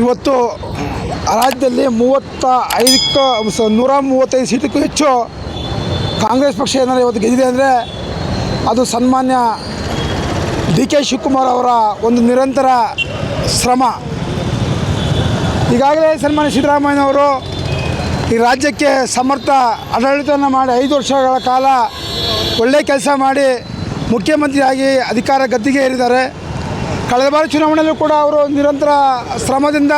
ಇವತ್ತು ರಾಜ್ಯದಲ್ಲಿ 135 ಸೀಟಕ್ಕೂ ಹೆಚ್ಚು ಕಾಂಗ್ರೆಸ್ ಪಕ್ಷ ಏನಾದರೂ ಇವತ್ತು ಗೆದ್ದಿದೆ ಅಂದರೆ ಅದು ಸನ್ಮಾನ್ಯ ಡಿ ಕೆ ಶಿವಕುಮಾರ್ ಅವರ ಒಂದು ನಿರಂತರ ಶ್ರಮ. ಈಗಾಗಲೇ ಸನ್ಮಾನ್ಯ ಸಿದ್ದರಾಮಯ್ಯನವರು ಈ ರಾಜ್ಯಕ್ಕೆ ಸಮರ್ಥ ಆಡಳಿತವನ್ನು ಮಾಡಿ 5 ವರ್ಷಗಳ ಕಾಲ ಒಳ್ಳೆಯ ಕೆಲಸ ಮಾಡಿ ಮುಖ್ಯಮಂತ್ರಿಯಾಗಿ ಅಧಿಕಾರ ಗದ್ದಿಗೆ ಏರಿದ್ದಾರೆ. ಕಳೆದ ಬಾರಿ ಚುನಾವಣೆಯಲ್ಲೂ ಕೂಡ ಅವರು ನಿರಂತರ ಶ್ರಮದಿಂದ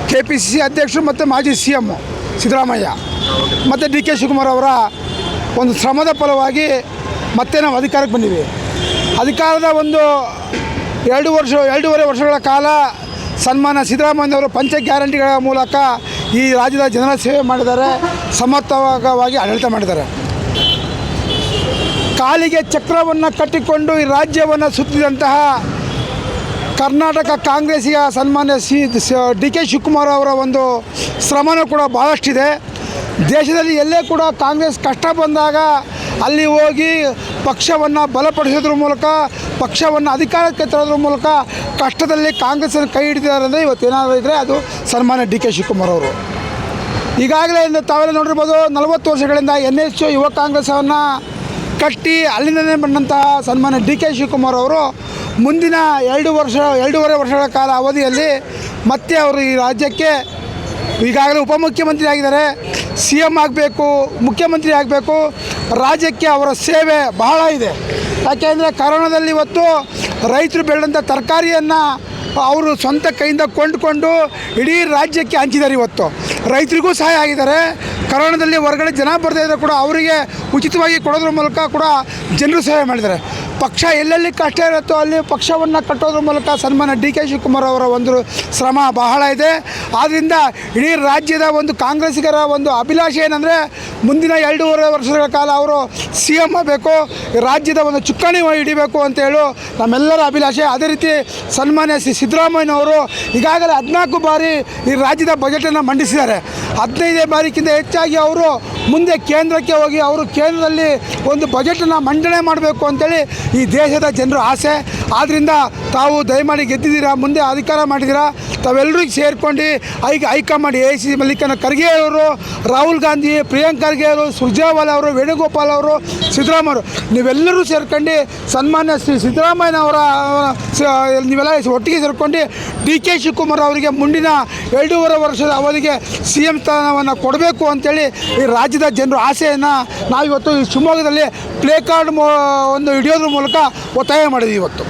KPCC ಅಧ್ಯಕ್ಷರು ಮತ್ತು ಮಾಜಿ CM ಸಿದ್ದರಾಮಯ್ಯ ಮತ್ತು ಡಿ ಕೆ ಶಿವಕುಮಾರ್ ಅವರ ಒಂದು ಶ್ರಮದ ಫಲವಾಗಿ ಮತ್ತೆ ನಾವು ಅಧಿಕಾರಕ್ಕೆ ಬಂದಿವಿ. ಅಧಿಕಾರದ ಒಂದು 2.5 ವರ್ಷಗಳ ಕಾಲ ಸನ್ಮಾನ್ಯ ಸಿದ್ದರಾಮಯ್ಯನವರು ಪಂಚ ಗ್ಯಾರಂಟಿಗಳ ಮೂಲಕ ಈ ರಾಜ್ಯದ ಜನರ ಸೇವೆ ಮಾಡಿದ್ದಾರೆ, ಸಮರ್ಥವಾಗಿ ಆಡಳಿತ ಮಾಡಿದ್ದಾರೆ. ಕಾಲಿಗೆ ಚಕ್ರವನ್ನು ಕಟ್ಟಿಕೊಂಡು ಈ ರಾಜ್ಯವನ್ನು ಸುತ್ತಿದಂತಹ ಕರ್ನಾಟಕ ಕಾಂಗ್ರೆಸ್ಸಿಗ ಸನ್ಮಾನ್ಯ ಡಿ ಕೆ ಶಿವಕುಮಾರ್ ಅವರ ಒಂದು ಶ್ರಮನೂ ಕೂಡ ಭಾಳಷ್ಟಿದೆ. ದೇಶದಲ್ಲಿ ಎಲ್ಲೇ ಕೂಡ ಕಾಂಗ್ರೆಸ್ ಕಷ್ಟ ಬಂದಾಗ ಅಲ್ಲಿ ಹೋಗಿ ಪಕ್ಷವನ್ನು ಬಲಪಡಿಸೋದ್ರ ಮೂಲಕ, ಪಕ್ಷವನ್ನು ಅಧಿಕಾರಕ್ಕೆ ತರೋದ್ರ ಮೂಲಕ ಕಷ್ಟದಲ್ಲಿ ಕಾಂಗ್ರೆಸ್ಸನ್ನು ಕೈ ಹಿಡಿದಿದ್ದಾರೆ ಅಂದರೆ ಇವತ್ತೇನಾದರೂ ಇದ್ದರೆ ಅದು ಸನ್ಮಾನ್ಯ ಡಿ ಕೆ ಶಿವಕುಮಾರ್ ಅವರು. ಈಗಾಗಲೇ ತಾವೆಲ್ಲ ನೋಡಿರ್ಬೋದು, 40 ವರ್ಷಗಳಿಂದ NSU ಯುವ ಕಾಂಗ್ರೆಸ್ಸನ್ನು ಕಟ್ಟಿ ಅಲ್ಲಿಂದಲೇ ಬಂದಂತಹ ಸನ್ಮಾನ್ಯ ಡಿ ಕೆ ಶಿವಕುಮಾರ್ ಅವರು ಮುಂದಿನ 2.5 ವರ್ಷಗಳ ಕಾಲ ಅವಧಿಯಲ್ಲಿ ಮತ್ತೆ ಅವರು ಈ ರಾಜ್ಯಕ್ಕೆ ಈಗಾಗಲೇ ಉಪಮುಖ್ಯಮಂತ್ರಿ ಆಗಿದ್ದಾರೆ, CM ಆಗಬೇಕು, ಮುಖ್ಯಮಂತ್ರಿ ಆಗಬೇಕು. ರಾಜ್ಯಕ್ಕೆ ಅವರ ಸೇವೆ ಬಹಳ ಇದೆ. ಯಾಕೆಂದರೆ ಕರೋನಾದಲ್ಲಿ ಇವತ್ತು ರೈತರು ಬೆಳೆದಂಥ ತರಕಾರಿಯನ್ನು ಅವರು ಸ್ವಂತ ಕೈಯಿಂದ ಕೊಂಡುಕೊಂಡು ಇಡೀ ರಾಜ್ಯಕ್ಕೆ ಹಂಚಿದ್ದಾರೆ. ಇವತ್ತು ರೈತರಿಗೂ ಸಹಾಯ ಆಗಿದ್ದಾರೆ. ಕರೋನಾದಲ್ಲಿ ಹೊರಗಡೆ ಜನ ಬರ್ತಾ ಇದ್ದರೆ ಕೂಡ ಅವರಿಗೆ ಉಚಿತವಾಗಿ ಕೊಡೋದ್ರ ಮೂಲಕ ಕೂಡ ಜನರು ಸೇವೆ ಮಾಡಿದ್ದಾರೆ. ಪಕ್ಷ ಎಲ್ಲೆಲ್ಲಿ ಕಷ್ಟ ಇರುತ್ತೋ ಅಲ್ಲಿ ಪಕ್ಷವನ್ನು ಕಟ್ಟೋದ್ರ ಮೂಲಕ ಸನ್ಮಾನ್ಯ ಡಿ ಕೆ ಶಿವಕುಮಾರ್ ಅವರ ಒಂದು ಶ್ರಮ ಬಹಳ ಇದೆ. ಆದ್ದರಿಂದ ಇಡೀ ರಾಜ್ಯದ ಒಂದು ಕಾಂಗ್ರೆಸ್ಸಿಗರ ಒಂದು ಅಭಿಲಾಷೆ ಏನಂದರೆ ಮುಂದಿನ 2.5 ವರ್ಷಗಳ ಕಾಲ ಅವರು CM ಆಗಬೇಕು, ರಾಜ್ಯದ ಒಂದು ಚುಕ್ಕಾಣಿ ಹಿಡಿಬೇಕು ಅಂತೇಳಿ ನಮ್ಮೆಲ್ಲರ ಅಭಿಲಾಷೆ. ಅದೇ ರೀತಿ ಸನ್ಮಾನ್ಯ ಸಿದ್ದರಾಮಯ್ಯನವರು ಈಗಾಗಲೇ 14 ಬಾರಿ ಈ ರಾಜ್ಯದ ಬಜೆಟನ್ನು ಮಂಡಿಸಿದ್ದಾರೆ. 15 ಬಾರಿಗಿಂತ ಹೆಚ್ಚಾಗಿ ಅವರು ಮುಂದೆ ಕೇಂದ್ರಕ್ಕೆ ಹೋಗಿ ಅವರು ಕೇಂದ್ರದಲ್ಲಿ ಒಂದು ಬಜೆಟನ್ನು ಮಂಡನೆ ಮಾಡಬೇಕು ಅಂತೇಳಿ ಈ ದೇಶದ ಜನರ ಆಸೆ. ಆದ್ದರಿಂದ ತಾವು ದಯಮಾಡಿ ಗೆದ್ದಿದ್ದೀರಾ, ಮುಂದೆ ಅಧಿಕಾರ ಮಾಡಿದ್ದೀರಾ, ತಾವೆಲ್ಲರೂ ಸೇರ್ಕೊಂಡು ಹೈಕಮಾಂಡ್ AICC ಮಲ್ಲಿಕಾರ್ಜುನ ಖರ್ಗೆ ಅವರು, ರಾಹುಲ್ ಗಾಂಧಿ, ಪ್ರಿಯಾಂಕ್ ಖರ್ಗೆ ಅವರು, ಸುರ್ಜೇವಾಲಾ ಅವರು, ವೇಣುಗೋಪಾಲ್ ಅವರು, ಸಿದ್ದರಾಮಯ್ಯ ನೀವೆಲ್ಲರೂ ಸೇರ್ಕೊಂಡು ಸನ್ಮಾನ್ಯ ಸಿದ್ದರಾಮಯ್ಯನವರ ನೀವೆಲ್ಲ ಒಟ್ಟಿಗೆ ಸೇರ್ಕೊಂಡು ಡಿ ಕೆ ಶಿವಕುಮಾರ್ ಅವರಿಗೆ ಮುಂದಿನ 2.5 ವರ್ಷದ ಅವಧಿಗೆ CM ಸ್ಥಾನವನ್ನು ಕೊಡಬೇಕು ಅಂತೇಳಿ ಈ ರಾಜ್ಯದ ಜನರ ಆಸೆಯನ್ನು ನಾವಿವತ್ತು ಈ ಶಿವಮೊಗ್ಗದಲ್ಲಿ ಪ್ಲೇ ಕಾರ್ಡ್ ಒಂದು ಹಿಡಿಯೋದ್ರ ಮೂಲಕ ಒತ್ತಾಯ ಮಾಡಿದ್ವಿ ಇವತ್ತು.